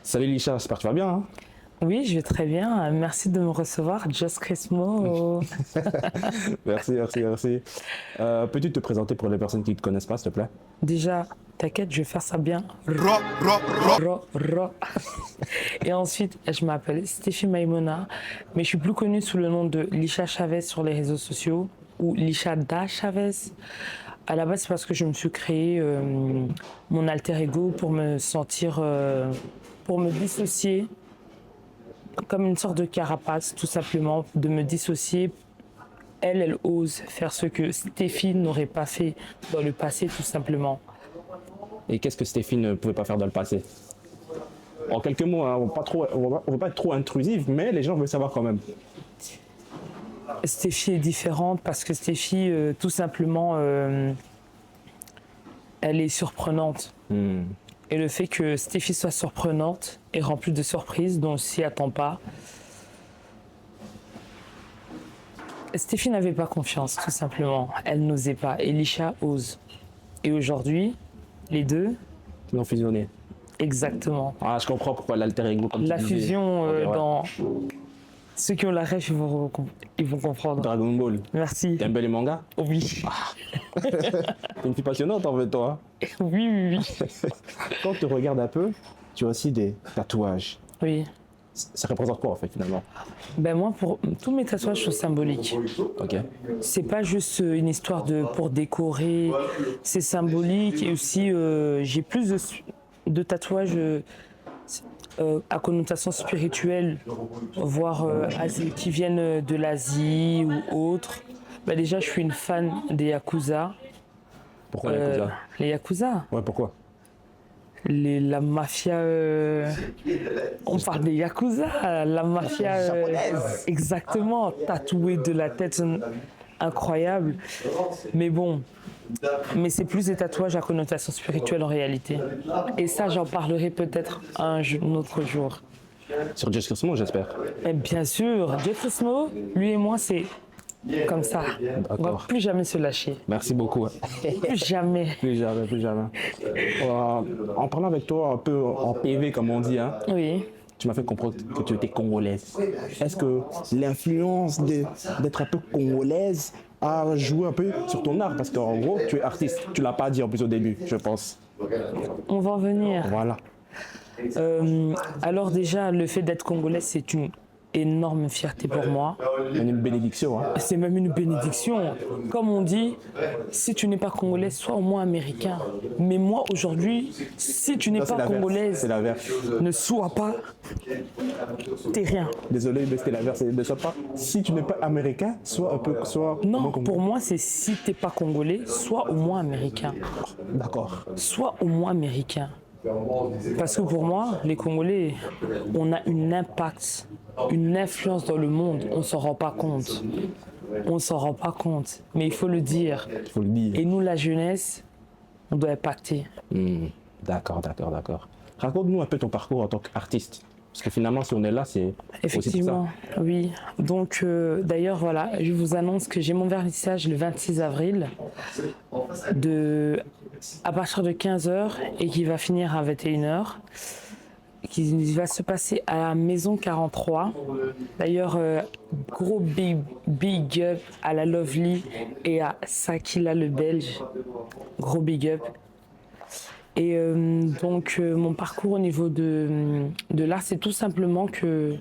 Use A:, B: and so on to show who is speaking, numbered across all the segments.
A: Salut Lisha, j'espère que tu vas bien. Hein.
B: Oui, je vais très bien. Merci de me recevoir, Just Crismo.
A: Merci. Peux-tu te présenter pour les personnes qui ne te connaissent pas, s'il te plaît?
B: Déjà, t'inquiète, je vais faire ça bien. Ro. Et ensuite, je m'appelle Stéphie Maïmona, mais je suis plus connue sous le nom de Lisha Chavez sur les réseaux sociaux ou Lisha Da Chavez. À la base, c'est parce que je me suis créé mon alter ego pour me sentir, pour me dissocier comme une sorte de carapace, tout simplement, de me dissocier. Elle ose faire ce que Stéphie n'aurait pas fait dans le passé, tout simplement.
A: Et qu'est-ce que Stéphie ne pouvait pas faire dans le passé? En quelques mots, hein, on va pas être trop intrusif, mais les gens veulent savoir quand même.
B: Stéphie est différente parce que Stéphie, tout simplement, elle est surprenante. Et le fait que Stéphie soit surprenante et remplie de surprises dont on ne s'y attend pas, Stéphie n'avait pas confiance, tout simplement. Elle n'osait pas. Et Lisha ose. Et aujourd'hui, les deux...
A: Ils ont fusionné.
B: Exactement.
A: Ah, je comprends pourquoi l'alter ego, comme
B: La
A: tu disais.
B: fusion
A: Ok, ouais.
B: dans... Ceux qui ont la rêve, ils vont comprendre.
A: Dragon Ball.
B: Merci.
A: T'aimes bien les mangas?
B: Oui.
A: T'es une fille passionnante en fait, toi.
B: Oui.
A: Quand tu regardes un peu, tu as aussi des tatouages.
B: Oui.
A: Ça représente quoi en fait finalement?
B: Ben moi, pour tous mes tatouages sont symboliques.
A: Ok.
B: C'est pas juste une histoire pour décorer, c'est symbolique. Et aussi, j'ai plus de tatouages à connotation spirituelle, voire qui viennent de l'Asie ou autre. Ben déjà, je suis une fan des Yakuza.
A: Pourquoi les Yakuza?
B: Les Yakuza,
A: Ouais, pourquoi?
B: la mafia. On parle des Yakuza, la mafia. Exactement, tatouée de la tête, incroyable. Mais bon, c'est plus des tatouages à connotation spirituelle en réalité. Et ça, j'en parlerai peut-être un autre jour.
A: Sur Just Cosmo, j'espère.
B: Et bien sûr, Jeff Osmo, lui et moi, c'est comme ça. On ne va
A: D'accord.
B: plus jamais se lâcher.
A: Merci beaucoup.
B: Plus jamais.
A: Plus jamais. En parlant avec toi un peu en PV, comme on dit, hein,
B: Oui.
A: tu m'as fait comprendre que tu étais congolaise. Est-ce que l'influence d'être un peu congolaise a joué un peu sur ton art? Parce qu'en gros, tu es artiste. Tu l'as pas dit en plus au début, je pense.
B: On va en venir.
A: Voilà.
B: Alors déjà, le fait d'être congolais, c'est une énorme fierté pour moi.
A: Une bénédiction. Hein.
B: C'est même une bénédiction. Comme on dit, si tu n'es pas congolais, sois au moins américain. Mais moi, aujourd'hui, si tu n'es
A: Non, c'est
B: pas
A: l'inverse.
B: congolaise,
A: C'est l'inverse.
B: ne sois pas... T'es rien.
A: Désolé, mais c'était l'inverse. Ne sois pas. Si tu n'es pas américain, sois un peu.
B: Non, pour moi, c'est si t'es pas congolais, sois au moins américain.
A: D'accord.
B: Sois au moins américain. Parce que pour moi, les Congolais, on a un impact, une influence dans le monde. On ne s'en rend pas compte. On ne s'en rend pas compte. Mais il faut le dire.
A: Il faut le dire.
B: Et nous, la jeunesse, on doit impacter.
A: D'accord. Raconte-nous un peu ton parcours en tant qu'artiste. Parce que finalement, si on est là, c'est
B: Effectivement,
A: aussi pour
B: oui. Donc, d'ailleurs, voilà, je vous annonce que j'ai mon vernissage le 26 avril à partir de 15h et qui va finir à 21h. Qui va se passer à la Maison 43. D'ailleurs, gros big up à la Lovely et à Sakila le Belge. Gros big up. Et donc, mon parcours au niveau de l'art, c'est tout simplement que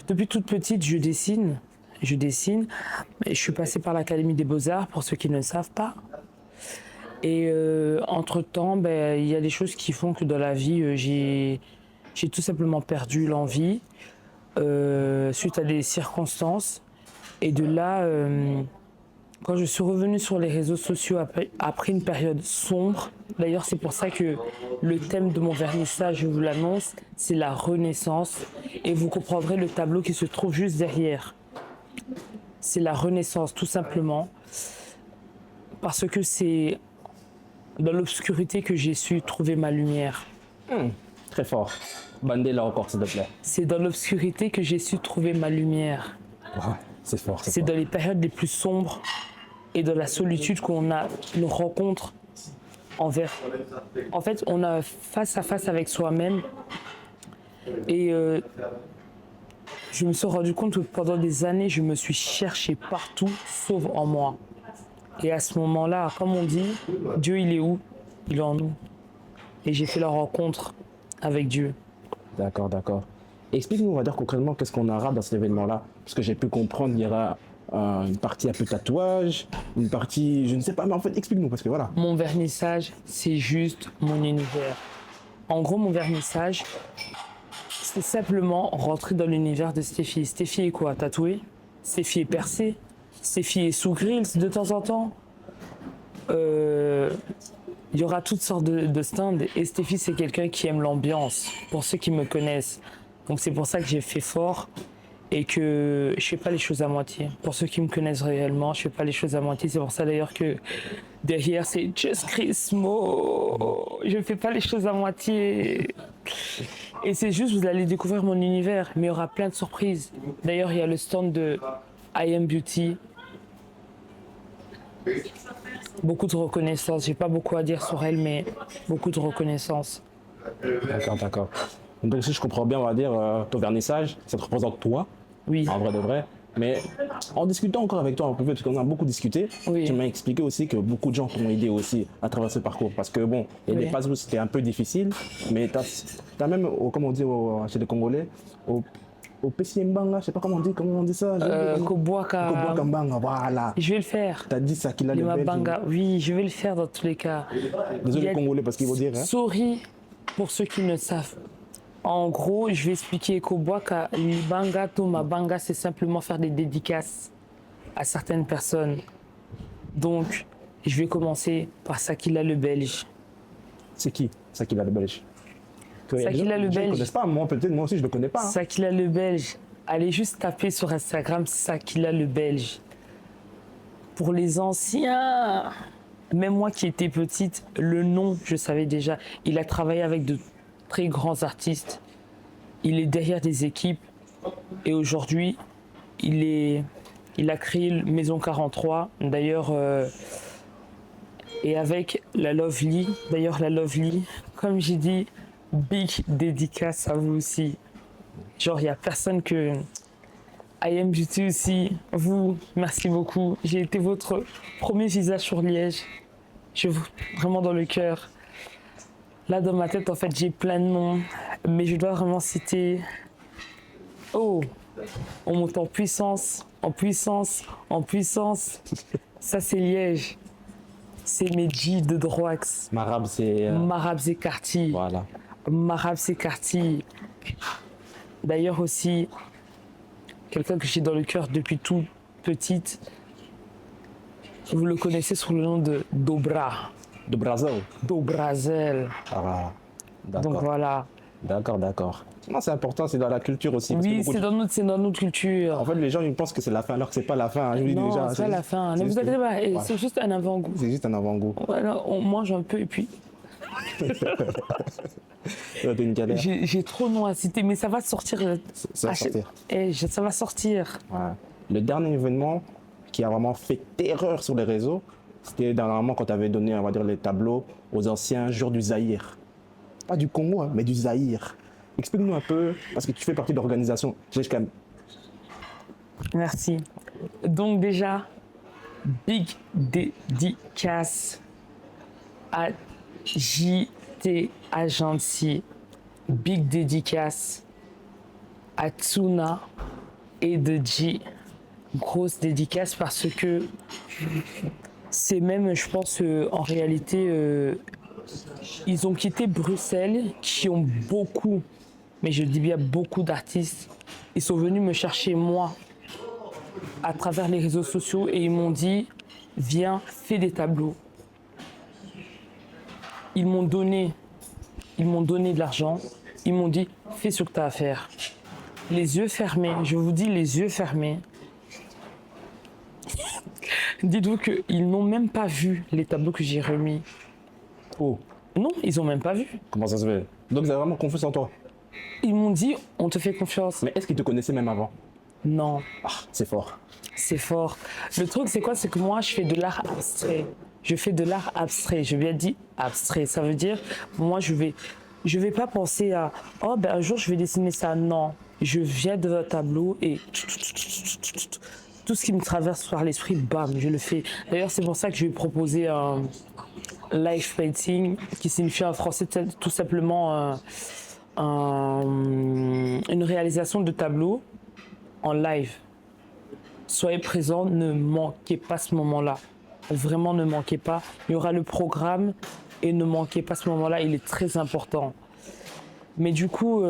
B: depuis toute petite, je dessine. Je suis passée par l'Académie des Beaux-Arts, pour ceux qui ne le savent pas. Et entre-temps, il y a des choses qui font que dans la vie, j'ai tout simplement perdu l'envie suite à des circonstances. Et de là, quand je suis revenue sur les réseaux sociaux après une période sombre, d'ailleurs c'est pour ça que le thème de mon vernissage, je vous l'annonce, c'est la renaissance. Et vous comprendrez le tableau qui se trouve juste derrière. C'est la renaissance, tout simplement. Parce que c'est dans l'obscurité que j'ai su trouver ma lumière.
A: très fort. Bandez là encore, s'il te plaît.
B: C'est dans l'obscurité que j'ai su trouver ma lumière.
A: Ouais, c'est fort.
B: C'est dans les périodes les plus sombres et dans la solitude qu'on rencontre envers. En fait, on a face à face avec soi-même. Et je me suis rendu compte que pendant des années, je me suis cherché partout, sauf en moi. Et à ce moment-là, comme on dit, Dieu, il est où? Il est en nous. Et j'ai fait la rencontre avec Dieu.
A: D'accord, d'accord. Explique-nous, on va dire concrètement, qu'est-ce qu'on aura dans cet événement-là? Parce que j'ai pu comprendre, il y aura une partie un peu tatouage, une partie, je ne sais pas, mais en fait, explique-nous, parce que voilà.
B: Mon vernissage, c'est juste mon univers. En gros, mon vernissage, c'est simplement rentrer dans l'univers de Stéphie. Stéphie est quoi? Tatouée? Stéphie est percée? Stéphie est sous grilles de temps en temps? Il y aura toutes sortes de stands. Et Stéphie, c'est quelqu'un qui aime l'ambiance, pour ceux qui me connaissent. Donc c'est pour ça que j'ai fait fort et que je fais pas les choses à moitié. Pour ceux qui me connaissent réellement, je fais pas les choses à moitié. C'est pour ça d'ailleurs que derrière, c'est Just Chris Mo. Je fais pas les choses à moitié. Et c'est juste, vous allez découvrir mon univers, mais il y aura plein de surprises. D'ailleurs, il y a le stand de I Am Beauty. Beaucoup de reconnaissance. J'ai pas beaucoup à dire sur elle, mais beaucoup de reconnaissance.
A: D'accord, d'accord. Donc si je comprends bien, on va dire, ton vernissage, ça te représente toi,
B: Oui.
A: en vrai de vrai. Mais en discutant encore avec toi un peu, parce qu'on a beaucoup discuté,
B: Oui.
A: tu m'as expliqué aussi que beaucoup de gens t'ont aidé aussi à travers ce parcours. Parce que bon, il y a
B: Oui.
A: des passes où c'était un peu difficile, mais t'as même, comme on dit chez les Congolais, au Pesimbanga, je sais pas comment on dit ça.
B: Kobwaka.
A: Kambanga, voilà.
B: Je vais le faire.
A: T'as dit ça qu'il a
B: Les
A: le Belge.
B: Mabanga, oui, je vais le faire dans tous les cas.
A: Désolé
B: Il y a-
A: les Congolais parce qu'ils vont dire. Hein.
B: Sorry pour ceux qui ne savent. En gros, je vais expliquer Kobwaka, Libanga, to Mabanga, c'est simplement faire des dédicaces à certaines personnes. Donc, je vais commencer par Sakila le Belge.
A: C'est qui Sakila le Belge?
B: Sakila le
A: Je ne
B: Belge.
A: connais pas, moi peut-être, moi aussi je le connais pas. Hein.
B: Sakila le Belge. Allez juste taper sur Instagram Sakila le Belge. Pour les anciens, même moi qui étais petite, le nom, je savais déjà. Il a travaillé avec de très grands artistes. Il est derrière des équipes. Et aujourd'hui, il a créé Maison 43. D'ailleurs, et avec la Lovely. D'ailleurs, la Lovely, comme j'ai dit, big dédicace à vous aussi. Genre, il n'y a personne que... I Am Beauty aussi, vous, merci beaucoup. J'ai été votre premier visage sur Liège. Je vous vraiment dans le cœur. Là, dans ma tête, en fait, j'ai plein de noms, mais je dois vraiment citer... Oh, on monte en puissance, en puissance, en puissance. Ça, c'est Liège. C'est mes G de Droax.
A: Marab, c'est.
B: Marab Zekarti.
A: Voilà.
B: Marab Zekarti. D'ailleurs aussi, quelqu'un que j'ai dans le cœur depuis toute petite. Vous le connaissez sous le nom de Dobra.
A: De Brazil.
B: Dobrazel.
A: Ah,
B: Donc
A: d'accord.
B: voilà.
A: D'accord, d'accord. Non, c'est important, c'est dans la culture aussi. parce que
B: Oui,
A: beaucoup
B: c'est dans notre culture.
A: En fait, les gens ils pensent que c'est la fin, alors que c'est pas la fin. Je vous dis
B: Non,
A: déjà.
B: c'est pas la fin. Ne
A: c'est
B: vous
A: juste-
B: inquiétez pas,
A: Voilà.
B: c'est juste un avant-goût.
A: C'est juste un avant-goût.
B: Voilà, on mange un peu et puis
A: C'est une galère.
B: j'ai trop de noms à citer, mais ça va sortir.
A: Ça va sortir.
B: Ça va sortir.
A: Ouais. Le dernier événement qui a vraiment fait terreur sur les réseaux, c'était dernièrement quand tu avais donné, on va dire, les tableaux aux anciens joueurs du Zaïre. Pas du Congo, hein, mais du Zaïre. Explique-nous un peu, parce que tu fais partie de l'organisation.
B: Merci. Donc déjà, big dédicace à JT Agency. Big dédicace à Tsuna et de G. Grosse dédicace parce que c'est même, je pense, en réalité, ils ont quitté Bruxelles, qui ont beaucoup, mais je dis bien beaucoup d'artistes. Ils sont venus me chercher moi à travers les réseaux sociaux et ils m'ont dit viens, fais des tableaux. Ils m'ont donné de l'argent, ils m'ont dit fais ce que tu as à faire. Les yeux fermés, je vous dis les yeux fermés. Dites-vous qu'ils n'ont même pas vu les tableaux que j'ai remis.
A: Oh,
B: Non, ils n'ont même pas vu.
A: comment ça se fait? Donc, vous avez vraiment confiance en toi.
B: Ils m'ont dit on te fait confiance.
A: Mais est-ce qu'ils te connaissaient même avant?
B: Non,
A: Ah, c'est fort.
B: c'est fort. Le truc c'est quoi? C'est que moi je fais de l'art abstrait. Je fais de l'art abstrait. Je bien dit abstrait. Ça veut dire, moi, je vais pas penser à, oh, ben un jour, je vais dessiner ça. Non. Je viens devant un tableau et tout ce qui me traverse par l'esprit, bam, je le fais. D'ailleurs, c'est pour ça que je vais proposer un live painting, qui signifie en français tout simplement une réalisation de tableau en live. Soyez présents, ne manquez pas ce moment-là. Vraiment, ne manquez pas. Il y aura le programme et ne manquez pas ce moment-là, il est très important. Mais du coup,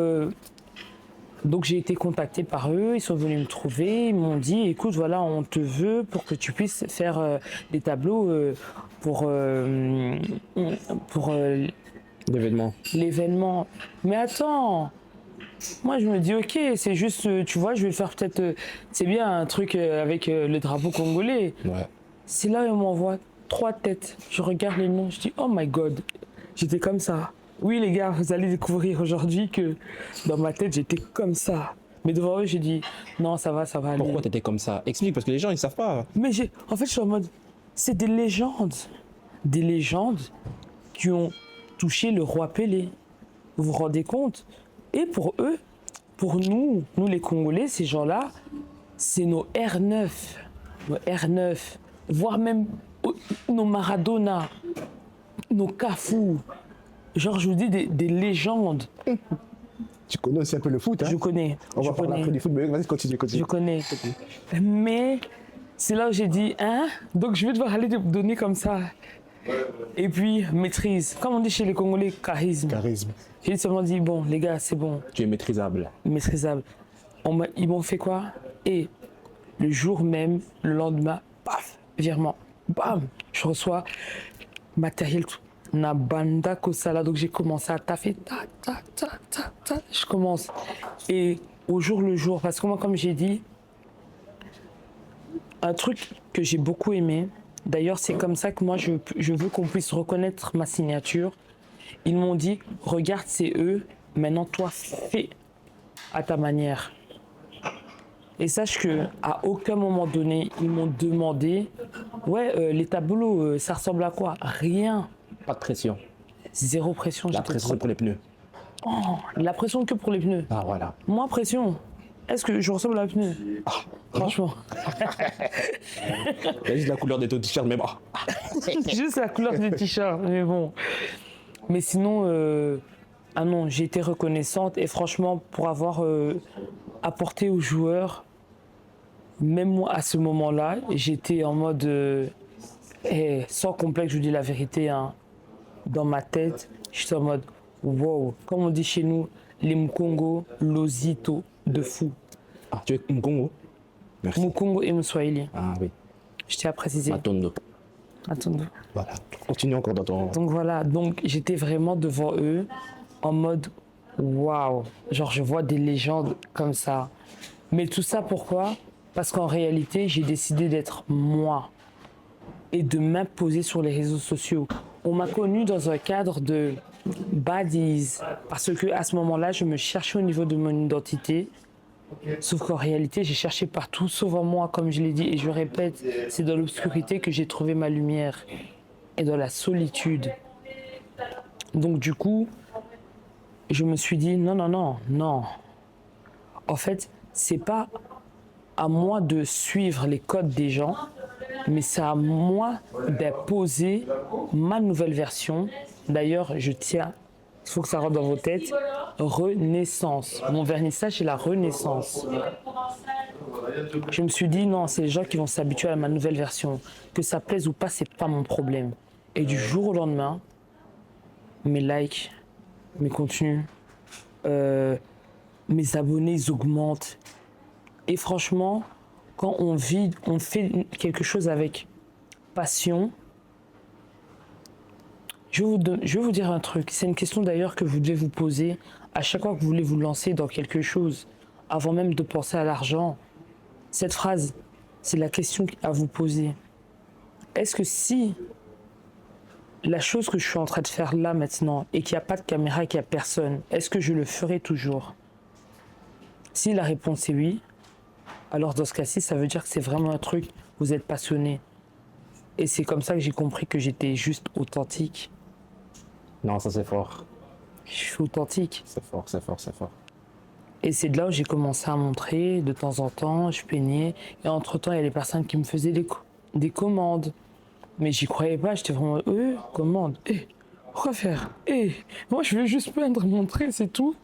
B: donc j'ai été contactée par eux, ils sont venus me trouver, ils m'ont dit, écoute, voilà, on te veut pour que tu puisses faire des tableaux pour l'événement. Mais attends, moi je me dis, ok, c'est juste, tu vois, je vais faire peut-être, c'est bien un truc avec le drapeau congolais.
A: Ouais.
B: C'est là où on m'envoie 3 têtes. Je regarde les noms, je dis, oh my god, j'étais comme ça. Oui les gars, vous allez découvrir aujourd'hui que dans ma tête, j'étais comme ça. Mais devant eux, j'ai dit, non, ça va aller.
A: Pourquoi t'étais comme ça? Explique, parce que les gens, ils savent pas.
B: Mais en fait, je suis en mode, c'est des légendes. Des légendes qui ont touché le roi Pelé. Vous vous rendez compte? Et pour eux, pour nous les Congolais, ces gens-là, c'est nos R9. Nos R9. Voire même nos Maradona. Nos Cafou. Genre, je vous dis des légendes.
A: Tu connais aussi un peu le foot, hein?
B: Je connais.
A: On va parler après du foot, mais vas-y, continue.
B: Je connais. Mais c'est là où j'ai dit, hein? Donc je vais devoir aller te donner comme ça. Et puis, maîtrise. Comme on dit chez les Congolais, charisme.
A: Charisme.
B: J'ai seulement dit, bon, les gars, c'est bon.
A: Tu es maîtrisable.
B: Maîtrisable. Ils m'ont fait quoi? Et le jour même, le lendemain, paf, virement. Bam! Je reçois matériel tout. Na banda kosala, donc j'ai commencé à taffer, je commence. Et au jour le jour, parce que moi, comme j'ai dit, un truc que j'ai beaucoup aimé, d'ailleurs, c'est comme ça que moi, je veux qu'on puisse reconnaître ma signature. Ils m'ont dit, regarde, c'est eux, maintenant, toi, fais à ta manière. Et sache qu'à aucun moment donné, ils m'ont demandé, ouais, les tableaux, ça ressemble à quoi? Rien.
A: Pas de pression.
B: Zéro pression.
A: La pression pour les pneus.
B: Oh, la pression que pour les pneus.
A: Ah, voilà.
B: Moi, pression. Est-ce que je ressemble à un pneu? Franchement.
A: Il y a juste la couleur de ton t-shirt, mais bon.
B: Juste la couleur du t-shirt, mais bon. Mais sinon, ah non, j'ai été reconnaissante et franchement, pour avoir apporté aux joueurs, même moi à ce moment-là, j'étais en mode sans complexe, je vous dis la vérité, hein, dans ma tête, j'étais en mode wow, comme on dit chez nous, les Mkongo, Lozito, de fou.
A: Ah, tu es Mkongo? Merci.
B: Mkongo et Mswahili.
A: Ah oui.
B: Je tiens à préciser.
A: Matondo.
B: Attends.
A: Voilà. Continue encore dans ton...
B: Donc voilà, donc j'étais vraiment devant eux en mode waouh, genre je vois des légendes comme ça. Mais tout ça pourquoi? Parce qu'en réalité, j'ai décidé d'être moi et de m'imposer sur les réseaux sociaux. On m'a connu dans un cadre de baddies parce que à ce moment-là, je me cherchais au niveau de mon identité. Sauf qu'en réalité, j'ai cherché partout, sauf en moi, comme je l'ai dit, et je répète, c'est dans l'obscurité que j'ai trouvé ma lumière, et dans la solitude. Donc du coup, je me suis dit, non. En fait, c'est pas à moi de suivre les codes des gens, mais c'est à moi d'imposer ma nouvelle version. D'ailleurs, je tiens, il faut que ça rentre dans vos têtes, Renaissance. Mon vernissage, c'est la Renaissance. Je me suis dit, non, c'est les gens qui vont s'habituer à ma nouvelle version. Que ça plaise ou pas, c'est pas mon problème. Et du jour au lendemain, mes likes, mes contenus, mes abonnés, ils augmentent. Et franchement, quand on fait quelque chose avec passion, je vais vous dire un truc. C'est une question d'ailleurs que vous devez vous poser à chaque fois que vous voulez vous lancer dans quelque chose, avant même de penser à l'argent. Cette phrase, c'est la question à vous poser. Est-ce que si la chose que je suis en train de faire là maintenant et qu'il n'y a pas de caméra et qu'il n'y a personne, est-ce que je le ferai toujours? Si la réponse est oui, alors dans ce cas-ci, ça veut dire que c'est vraiment un truc, vous êtes passionné. Et c'est comme ça que j'ai compris que j'étais juste authentique.
A: Non, ça c'est fort.
B: Je suis authentique.
A: C'est fort, c'est fort, c'est fort.
B: Et c'est de là où j'ai commencé à montrer, de temps en temps, je peignais. Et entre-temps, il y a des personnes qui me faisaient des commandes. Mais j'y croyais pas, j'étais vraiment, commande, pourquoi faire moi je veux juste peindre, montrer, c'est tout.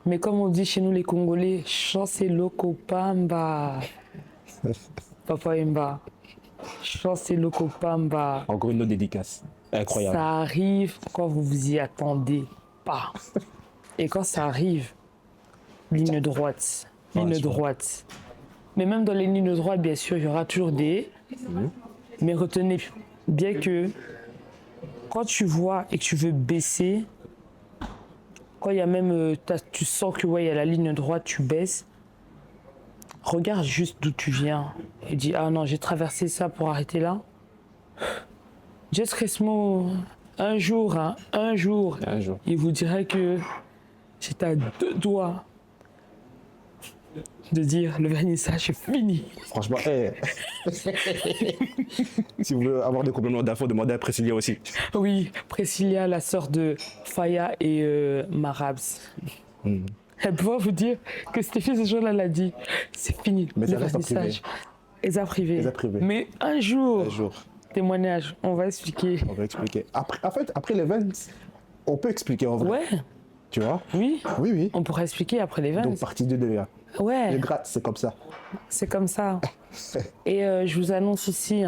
B: Mais comme on dit chez nous les Congolais, chancez loco pamba. Papa Mba. Chancez loco pamba.
A: Encore une autre dédicace. Incroyable.
B: Ça arrive quand vous vous y attendez pas. Et quand ça arrive, ligne droite. Ligne droite. Mais même dans les lignes droites, bien sûr, il y aura toujours des... Mais retenez bien que quand tu vois et que tu veux baisser, quand il y a même, tu sens que il y a la ligne droite, tu baisses, regarde juste d'où tu viens et dis ah non, j'ai traversé ça pour arrêter là. Jess Resmo, un jour, il vous dirait que j'étais à 2 doigts de dire le vernissage est fini.
A: Franchement, si vous voulez avoir des compléments d'infos, demandez à Priscilla aussi.
B: Oui, Priscilla, la sœur de Faya et Marabs. Elle peut vous dire que Stéphie ce jour-là l'a dit. C'est fini.
A: Mais
B: le
A: ça reste en privé.
B: vernissage. Et ça privé.
A: Et ça privé.
B: Mais un jour,
A: Un jour,
B: témoignage, on va expliquer.
A: on va expliquer. Après, en fait, après l'event, on peut expliquer en vrai.
B: Ouais,
A: Tu vois?
B: oui,
A: Oui, oui.
B: on pourra expliquer après les
A: Donc,
B: vannes.
A: partie 2 de là.
B: Ouais,
A: Les grattes, c'est comme ça.
B: c'est comme ça. Et je vous annonce aussi,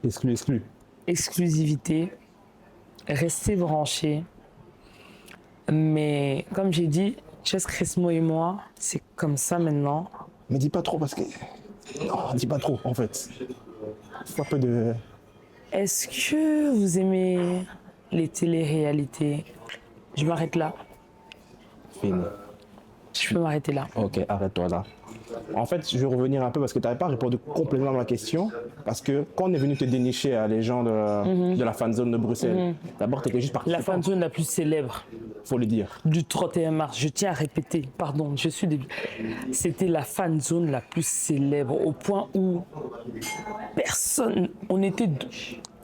A: Exclu.
B: exclusivité, restez branchés. Mais comme j'ai dit, Jess Cresmo et moi, c'est comme ça maintenant.
A: Mais dis pas trop parce que... Non, dis pas trop, en fait. Faut un peu de...
B: Est-ce que vous aimez les téléréalités? Je m'arrête là.
A: Fini.
B: Je peux m'arrêter là.
A: Ok, arrête-toi là. En fait, je vais revenir un peu parce que tu n'avais pas répondu complètement à ma question. Parce que quand on est venu te dénicher à les gens de la fan zone de Bruxelles, d'abord, tu étais juste parti.
B: La fan zone la plus célèbre
A: Faut le dire.
B: du 31 mars, je tiens à répéter, pardon, je suis débile. C'était la fan zone la plus célèbre, au point où personne, on était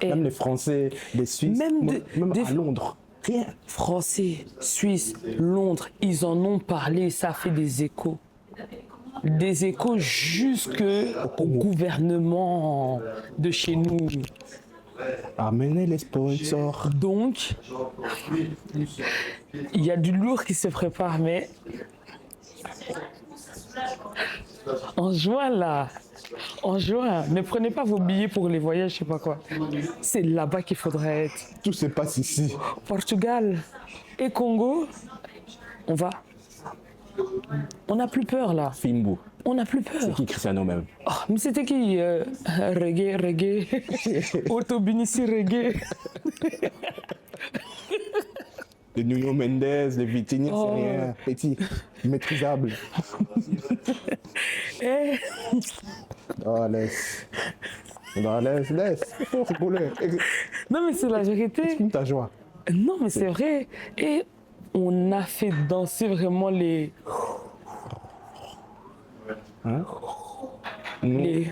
A: Même les Français, les Suisses,
B: Même
A: même
B: des-
A: à Londres. Rien.
B: Français, Suisse, Londres, ils en ont parlé, ça a fait des échos. Des échos jusqu'au gouvernement de chez nous.
A: Amenez les sponsors.
B: Donc, il y a du lourd qui se prépare, mais en juin là, en juin, ne prenez pas vos billets pour les voyages, je sais pas quoi. C'est là-bas qu'il faudrait être.
A: Tout se passe ici.
B: Portugal et Congo, on va. On n'a plus peur là.
A: Fimbo.
B: On n'a plus peur.
A: Qui Cristiano même.
B: Oh, mais c'était qui reggae. Autobinici reggae.
A: Les Nuno Mendes, les Vitinha,
B: Oh.
A: c'est rien. Petit, maîtrisable.
B: Eh,
A: Oh, laisse. Non, laisse. Faut rigoler.
B: non mais c'est la vérité.
A: Exprime ta joie.
B: Non mais c'est vrai. Et on a fait danser vraiment les...
A: Nous,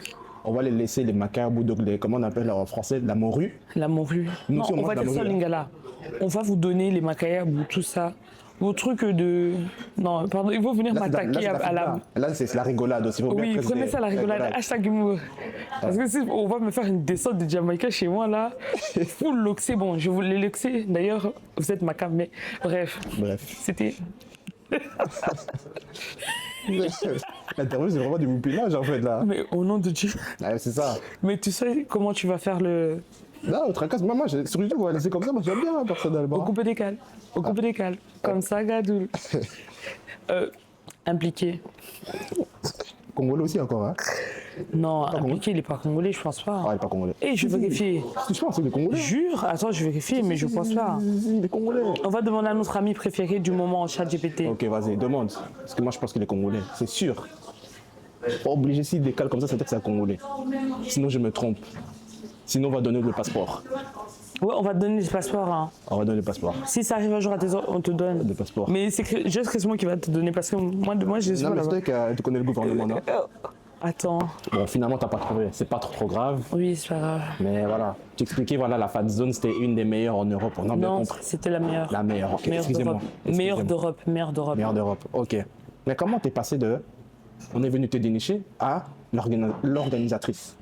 A: on va les laisser, les macabres, donc les, comment on appelle en français, la morue.
B: La morue.
A: Nous
B: Non,
A: aussi, on
B: on va
A: mange la
B: dire ça
A: morue, là.
B: Lingala. On va vous donner les macayabes ou tout ça. Vos trucs de... Non, pardon, ils vont venir m'attaquer à la...
A: Là, c'est la rigolade aussi. Faut bien
B: Oui,
A: préciser.
B: prenez ça la rigolade. Hashtag humour. Parce que si on va me faire une descente de Jamaïcain chez moi là, full loxé. Bon, je voulais loxer. D'ailleurs, vous êtes macabre, mais bref,
A: Bref.
B: c'était...
A: L'interview, c'est vraiment du moupilage en fait là.
B: Mais au nom de Dieu.
A: Ouais, c'est ça.
B: Mais tu sais comment tu vas faire le...
A: Là, au tracasse, moi, sur YouTube, on va laisser comme ça, moi j'aime bien
B: Au
A: personnellement.
B: coupé décale. Au coupé décale. Comme ça, Gadoul. Impliqué.
A: Congolais aussi encore, hein.
B: Non, impliqué, il n'est pas congolais, je pense
A: Ah,
B: pas.
A: il est pas congolais.
B: Et je vais vérifier.
A: Je pense que c'est des Congolais.
B: Jure. Attends, je vérifie, mais je pense pas.
A: Il est Congolais.
B: On va demander à notre ami préféré du moment, ChatGPT.
A: Ok, vas-y, demande. Parce que moi, je pense qu'il est Congolais, c'est sûr. Pas obligé, s'il décale comme ça, c'est-à-dire que c'est un Congolais. Sinon, je me trompe. Sinon, on va donner le passeport.
B: Ouais, on va te donner le passeport. Hein.
A: On va donner le passeport.
B: Si ça arrive un jour à tes heures, on te donne.
A: Le passeport.
B: Mais c'est juste moi qui va te donner parce que moi je suis
A: Non,
B: pas
A: mais
B: là-bas.
A: c'est vrai que tu connais le gouvernement, non?
B: Attends.
A: Bon, finalement, t'as pas trouvé. C'est pas trop grave.
B: Oui, c'est pas grave.
A: Mais voilà. Tu expliquais, voilà, la Fat Zone, c'était une des meilleures en Europe. On a bien
B: Non,
A: compris.
B: c'était la meilleure.
A: La meilleure, ok.
B: Meilleure
A: Excusez-moi.
B: d'Europe. Meilleure d'Europe. Meilleure d'Europe.
A: Meilleure d'Europe, ok. Mais comment t'es passé de on est venu te dénicher à l'organisatrice?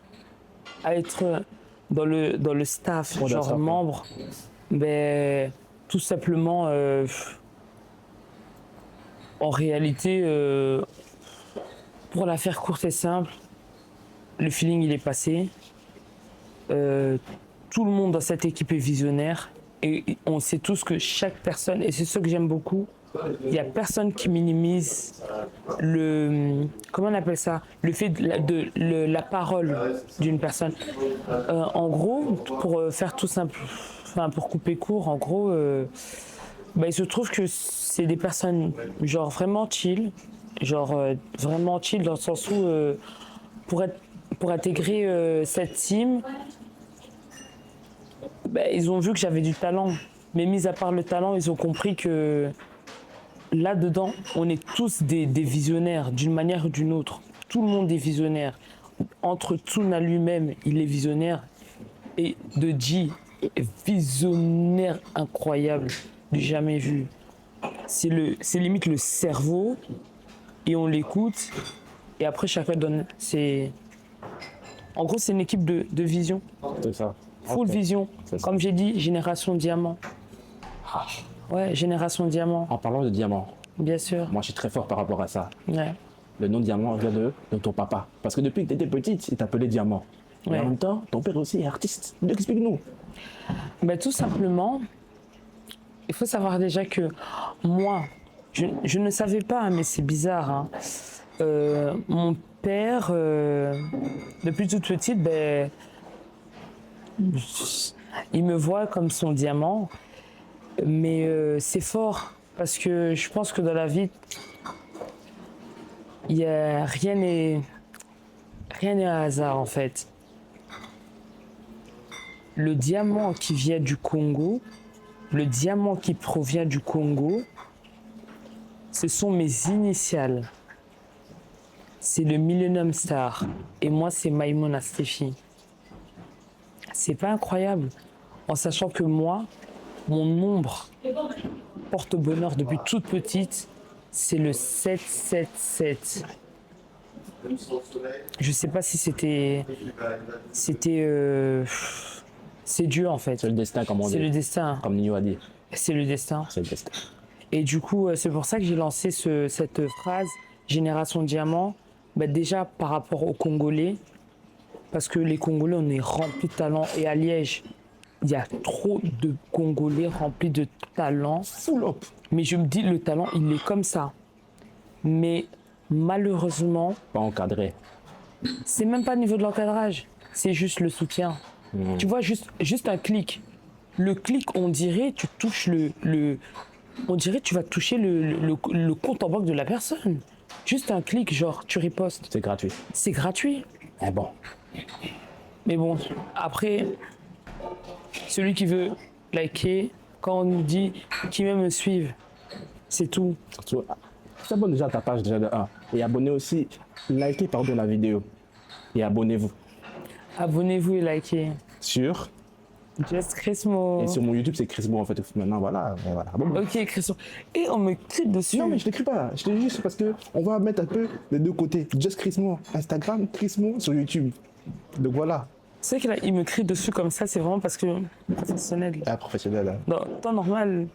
B: À être dans le staff,
A: Dans le
B: genre
A: staff, ouais.
B: membre, ben, tout simplement, en réalité, pour la faire courte et simple, le feeling il est passé. Tout le monde dans cette équipe est visionnaire et on sait tous que chaque personne, et c'est ce que j'aime beaucoup, il n'y a personne qui minimise comment on appelle ça, le fait la parole d'une personne. En gros, pour faire tout simple, enfin pour couper court, en gros, il se trouve que c'est des personnes genre vraiment chill, vraiment chill dans le sens où pour intégrer cette team, ils ont vu que j'avais du talent. Mais mis à part le talent, ils ont compris que là-dedans, on est tous des visionnaires d'une manière ou d'une autre. Tout le monde est visionnaire. Entre Tsuna lui-même, il est visionnaire. Et de G, visionnaire incroyable, du jamais vu. C'est limite le cerveau, et on l'écoute, et après chacun donne ses... En gros, c'est une équipe de vision.
A: C'est ça.
B: Full
A: Ok.
B: vision.
A: C'est ça.
B: Comme j'ai dit, génération diamant. Ouais, génération diamant,
A: En parlant de diamant,
B: bien sûr.
A: moi je suis très fort par rapport à ça.
B: Ouais.
A: Le nom diamant vient de ton papa. Parce que depuis que tu étais petite, il t'appelait diamant. Et
B: Ouais.
A: en même temps, ton père aussi est artiste. Explique-nous.
B: Tout simplement, il faut savoir déjà que moi, je ne savais pas, hein, mais c'est bizarre. Hein. Mon père, depuis toute petite, il me voit comme son diamant. Mais c'est fort, parce que je pense que dans la vie, rien n'est un hasard en fait. Le diamant qui vient du Congo, le diamant qui provient du Congo, ce sont mes initiales. C'est le Millennium Star. Et moi, c'est Maïmouna Stéphie. C'est pas incroyable. En sachant que moi, mon nombre porte-bonheur depuis toute petite, c'est le 777. Je sais pas si c'était... c'est Dieu en fait.
A: C'est le destin, comme on
B: C'est le
A: dit.
B: destin.
A: Comme Nino a dit.
B: C'est le destin.
A: C'est le destin.
B: Et du coup, c'est pour ça que j'ai lancé cette phrase Génération Diamant. Déjà par rapport aux Congolais, parce que les Congolais, on est remplis de talent. Et à Liège, il y a trop de Congolais remplis de talent.
A: Full up.
B: Mais je me dis, le talent, il est comme ça. Mais malheureusement,
A: Pas encadré.
B: c'est même pas au niveau de l'encadrage. C'est juste le soutien. Tu vois, juste un clic. Le clic, on dirait, tu touches on dirait que tu vas toucher le compte en banque de la personne. Juste un clic, genre, tu ripostes.
A: C'est gratuit.
B: C'est gratuit.
A: Mais bon.
B: Mais bon, après, celui qui veut liker, quand on nous dit qui veut me suivre, c'est tout.
A: S'abonne déjà à ta page déjà de 1. Et abonnez aussi. Likez pardon la vidéo. Et abonnez-vous.
B: Abonnez-vous et likez.
A: Sur.
B: Just Chrismo.
A: Et sur mon YouTube, c'est Chris Bo en fait. Maintenant, voilà. Voilà. Bon.
B: Ok, Chrismo. Et on me crie dessus.
A: Non mais je t'écris pas, je te dis juste parce que on va mettre un peu les deux côtés. Just Chrismo, Instagram, Chrismo sur YouTube. Donc voilà.
B: C'est vrai qu'il me crie dessus comme ça, c'est vraiment parce que professionnel.
A: Ah, professionnel. Hein.
B: Dans temps normal.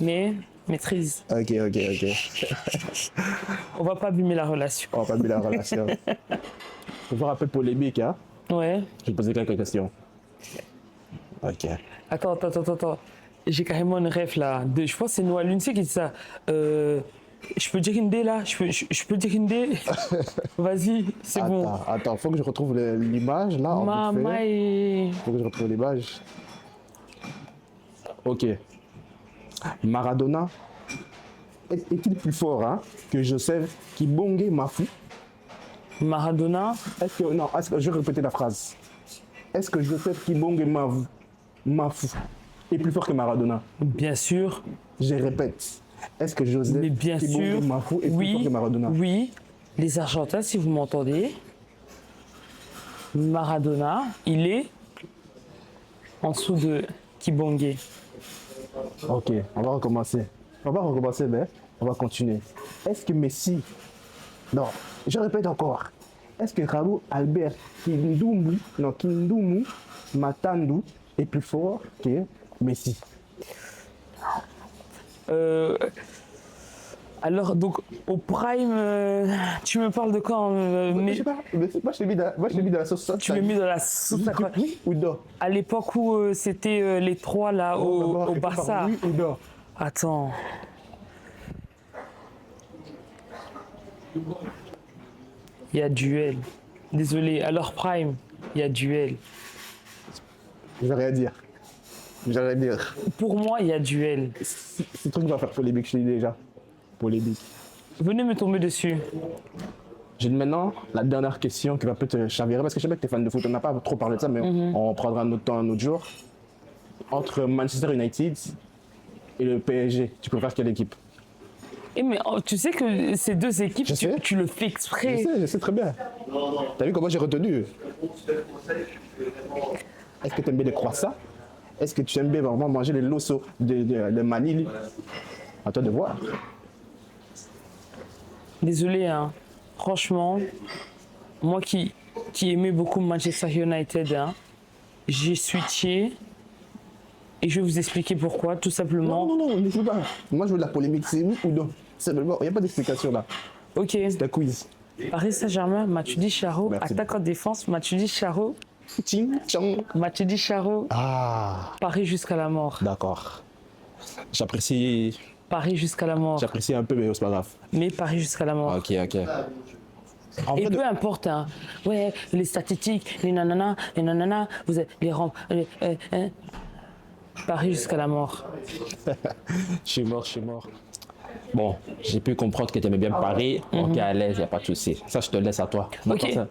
B: Mais maîtrise.
A: Ok.
B: On va pas abîmer la relation.
A: On va pas mettre la relation. Je vais un peu polémique, hein.
B: Ouais.
A: Je vais poser quelques questions. Ok.
B: Attends. J'ai carrément une ref là. Je pense que c'est Noah Lunce qui dit ça. Je peux dire une D là. Je peux dire une D. Vas-y, c'est bon.
A: Attends, faut que je retrouve l'image là. en vite
B: Maman
A: fait.
B: et...
A: Faut que je retrouve l'image. Ok. Maradona est-il plus fort hein, que Joseph Kibonge Mafou?
B: Maradona,
A: Je vais répéter la phrase. Est-ce que Joseph Kibonge Mafou est plus fort que Maradona?
B: bien sûr.
A: Je répète. Est-ce que
B: Mais
A: Joseph
B: bien sûr.
A: Kibonge Mafou est plus fort que Maradona?
B: Oui. Les Argentins, si vous m'entendez, Maradona, il est en dessous de Kibongue.
A: Ok, on va recommencer. On va recommencer, mais on va continuer. Est-ce que Messi... Non, je répète encore. Est-ce que Raoul Albert Kindumu Matandu est plus fort que Messi?
B: Alors, donc, au prime, tu me parles de quand
A: Je sais pas, mais moi je l'ai mis dans la sauce.
B: tu m'as mis dans la sauce à quoi?
A: Oui ou non?
B: À l'époque où c'était les trois là au Barça.
A: Oui ou non?
B: Attends. Il y a duel. Désolé, à leur prime, il y a duel.
A: Je vais rien dire. Je vais rien dire.
B: Pour moi, il y a duel.
A: Ce truc va faire polémique, je l'ai dit déjà. Polémique.
B: Venez me tomber dessus.
A: J'ai maintenant la dernière question qui va peut-être te chavirer parce que je sais pas que tu es fan de foot, on n'a pas trop parlé de ça, mais on prendra notre temps un autre jour. Entre Manchester United et le PSG, tu préfères quelle équipe?
B: Eh mais tu sais que ces deux équipes,
A: Je sais.
B: tu le fais exprès.
A: Je sais très bien. T'as vu comment j'ai retenu? Est-ce que tu aimes bien les croissants? Est-ce que tu aimes bien vraiment manger les lossos de Manille? À toi de voir.
B: Désolé, hein. Franchement, moi qui aimais beaucoup Manchester United, hein, j'ai switché et je vais vous expliquer pourquoi, tout simplement.
A: Non, ne joue pas. Moi, je veux de la polémique, c'est oui ou non. Il n'y a pas d'explication là.
B: Ok.
A: C'est un quiz.
B: Paris Saint-Germain, Matuidi Charo,
A: Merci.
B: attaque en défense, Matuidi Charo,
A: Ting, tchang.
B: Matuidi Charo,
A: Ah,
B: Paris jusqu'à la mort.
A: d'accord. J'apprécie
B: Paris jusqu'à la mort.
A: un peu, mais c'est pas grave.
B: Mais Paris jusqu'à la mort.
A: Ok. En
B: Et
A: vrai,
B: peu importe, hein. Ouais, les statistiques, les nanana, vous êtes les rangs. Paris jusqu'à la mort.
A: je suis mort. Bon, j'ai pu comprendre que tu aimais bien Paris. Ok, à l'aise, il n'y a pas de souci. Ça, je te laisse à toi.
B: Ok.
A: Ça.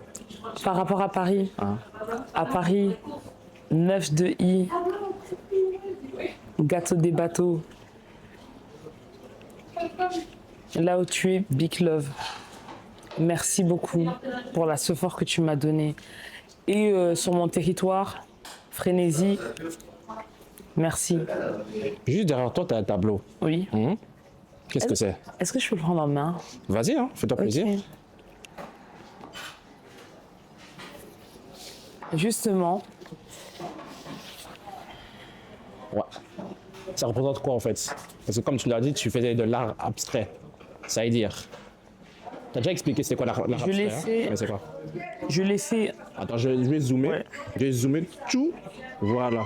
B: Par rapport à Paris,
A: Hein?
B: à Paris, 9 de I, gâteau des bateaux. Là où tu es, Big Love. Merci beaucoup pour la sephore que tu m'as donnée. Et sur mon territoire, Frénésie, merci.
A: Juste derrière toi, tu as un tableau.
B: Oui.
A: Qu'est-ce que c'est?
B: Est-ce que je peux le prendre en main?
A: Vas-y, fais-toi plaisir.
B: Ok. Justement,
A: Ouais. Ça représente quoi en fait? Parce que comme tu l'as dit, tu faisais de l'art abstrait. Ça veut dire. Tu as déjà expliqué c'était quoi l'art abstrait?
B: l'ai
A: hein?
B: fait.
A: Mais c'est quoi?
B: je l'ai fait.
A: Attends, je vais zoomer.
B: Ouais.
A: Je vais zoomer tout. Voilà.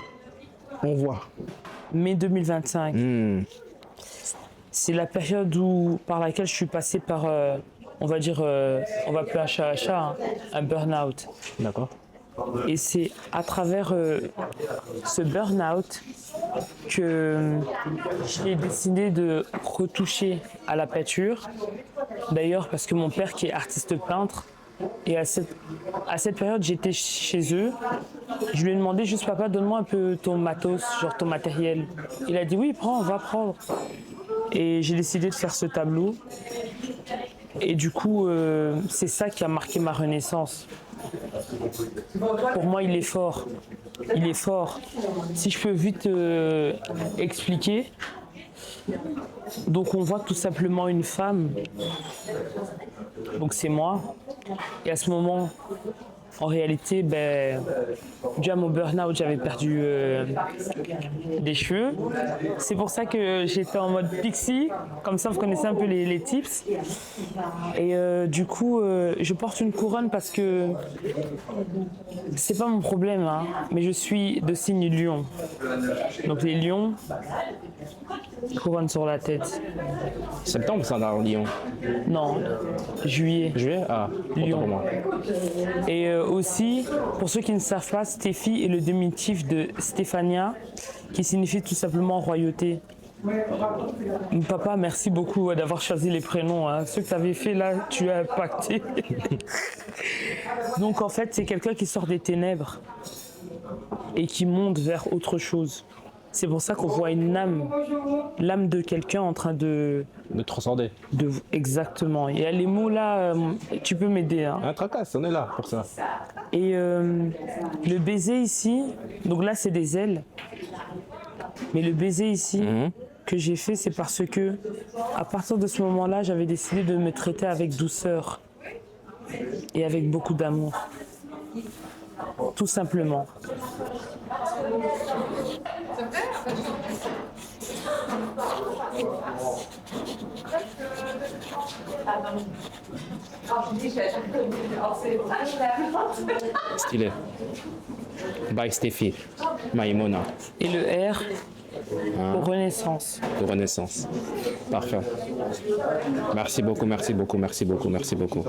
A: On voit.
B: Mai 2025. C'est la période par laquelle je suis passé par, on va dire, on va appeler un chat à chat, hein, un burn-out.
A: D'accord.
B: Et c'est à travers ce burn-out que j'ai décidé de retoucher à la peinture. D'ailleurs, parce que mon père qui est artiste peintre, et à cette période, j'étais chez eux. Je lui ai demandé juste, papa, donne-moi un peu ton matos, genre ton matériel. Il a dit, oui, prends, va prendre. Et j'ai décidé de faire ce tableau. Et du coup, c'est ça qui a marqué ma renaissance. Pour moi, il est fort. Il est fort. Si je peux vite expliquer. Donc on voit tout simplement une femme. Donc c'est moi. Et à ce moment, en réalité, dû à mon burn-out, j'avais perdu des cheveux. C'est pour ça que j'étais en mode pixie. Comme ça, vous connaissez un peu les tips. Et du coup, je porte une couronne parce que c'est pas mon problème, hein, mais je suis de signe lion. Donc les lions, couronne sur la tête.
A: Septembre, ça dans Lyon.
B: Non, juillet.
A: Juillet? Ah,
B: Lyon.
A: pour moi.
B: Et aussi, pour ceux qui ne savent pas, Stéphie est le diminutif de Stéphania, qui signifie tout simplement royauté. Papa, merci beaucoup d'avoir choisi les prénoms. Hein. Ce que tu avais fait là, tu as impacté. Donc en fait, c'est quelqu'un qui sort des ténèbres et qui monte vers autre chose. C'est pour ça qu'on voit une âme, l'âme de quelqu'un en train
A: De transcender.
B: Exactement. Il y a les mots là, tu peux m'aider. Hein.
A: Un tracasse, on est là pour ça.
B: Et le baiser ici, donc là c'est des ailes, mais le baiser ici que j'ai fait, c'est parce que à partir de ce moment-là, j'avais décidé de me traiter avec douceur et avec beaucoup d'amour. Tout simplement.
A: Stylé. By Steffi, Maïmona,
B: Et le R pour Renaissance.
A: de Renaissance. Parfait. Merci beaucoup, merci beaucoup, merci beaucoup, merci beaucoup.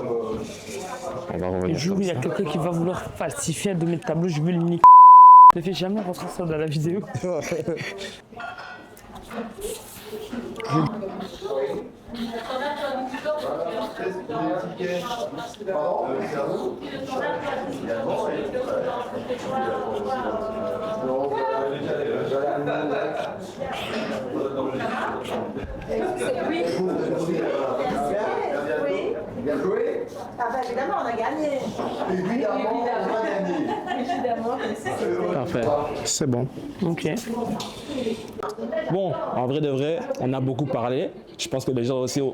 A: On va
B: Le
A: revenir
B: jour où
A: comme
B: il y a
A: ça.
B: quelqu'un qui va vouloir falsifier un de mes tableaux, je vais le niquer. Ne fais jamais rentrer ça dans la vidéo.
C: Bien joué. Ah bah évidemment, on a gagné. Évidemment, on a gagné. Évidemment.
A: Parfait. C'est bon.
B: Ok.
A: Bon, en vrai de vrai, on a beaucoup parlé. Je pense que les gens aussi ont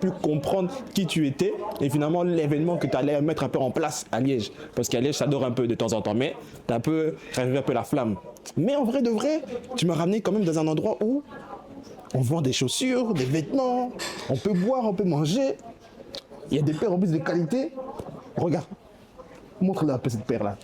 A: pu comprendre qui tu étais et finalement l'événement que tu allais mettre un peu en place à Liège. Parce qu'à Liège, ça dort un peu de temps en temps, mais tu as un peu ravivé un peu la flamme. Mais en vrai de vrai, tu m'as ramené quand même dans un endroit où on vend des chaussures, des vêtements, on peut boire, on peut manger. Il y a des paires en plus de qualité. Regarde, montre-la un peu cette paire-là.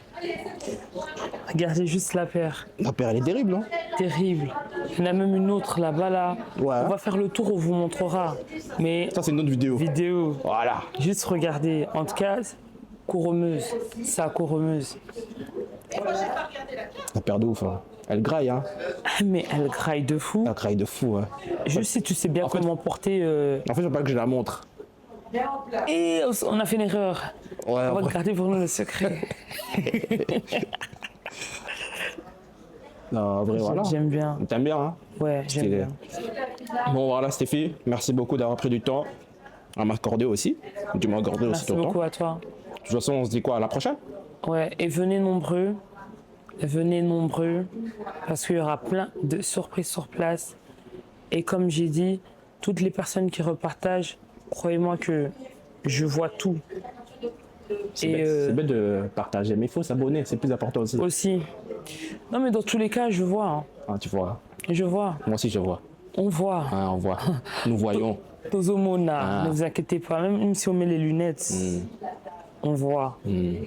B: Regardez juste la paire.
A: La paire, elle est terrible, non?
B: Terrible. Il y en a même une autre là-bas là.
A: Ouais.
B: On va faire le tour, on vous montrera. Mais
A: Ça, c'est une autre vidéo.
B: vidéo,
A: Voilà.
B: juste regardez. En tout cas, couremeuse. Ça, couremeuse.
A: La paire de ouf, hein. Elle graille, hein.
B: Ah, mais elle graille de fou.
A: Elle graille de fou, hein.
B: Juste si tu sais bien
A: fait-
B: comment porter.
A: En fait, je veux pas que je la montre.
B: Et on a fait une erreur.
A: Ouais,
B: On va
A: après-
B: garder pour nous le secret.
A: Non, en vrai, voilà.
B: J'aime bien.
A: T'aimes bien, hein?
B: Ouais, j'aime
A: Stylé.
B: bien.
A: Bon, voilà, Stéphie, merci beaucoup d'avoir pris du temps à m'accorder aussi. Tu m'as accordé aussi
B: Merci
A: ton temps.
B: beaucoup à toi.
A: De toute façon, on se dit quoi, à la prochaine?
B: Ouais, et venez nombreux. Venez nombreux. Parce qu'il y aura plein de surprises sur place. Et comme j'ai dit, toutes les personnes qui repartagent, croyez-moi que je vois tout.
A: C'est
B: Et
A: bête, c'est bête de partager, mais il faut s'abonner, c'est plus important aussi.
B: aussi. Non, mais dans tous les cas, je vois. Hein.
A: Ah, tu vois,
B: Je vois.
A: moi aussi je vois.
B: On voit.
A: Ah, on voit. Nous voyons.
B: Tozomona,
A: Ah.
B: ne vous inquiétez pas, même si on met les lunettes, on voit.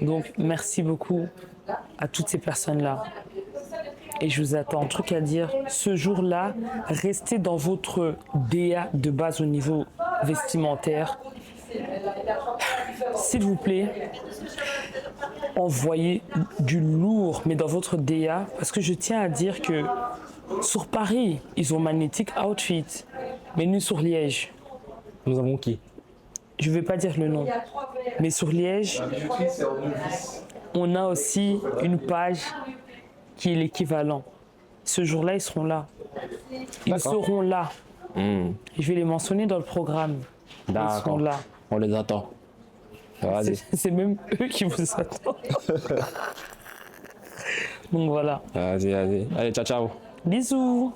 B: Donc, merci beaucoup à toutes ces personnes-là. Et je vous attends. Un truc à dire, ce jour-là, restez dans votre DA de base au niveau vestimentaire. S'il vous plaît, envoyez du lourd, mais dans votre DA, parce que je tiens à dire que sur Paris, ils ont Magnetic Outfit, mais nous sur Liège,
A: Nous avons qui?
B: je ne vais pas dire le nom, mais sur Liège, on a aussi une page qui est l'équivalent. Ce jour-là, ils seront là. Ils
A: D'accord.
B: seront là. Je vais les mentionner dans le programme. Ils seront
A: D'accord.
B: là.
A: On les attend. Vas-y.
B: C'est même eux qui vous attendent. Donc voilà.
A: Vas-y, vas-y. Allez, ciao, ciao.
B: Bisous.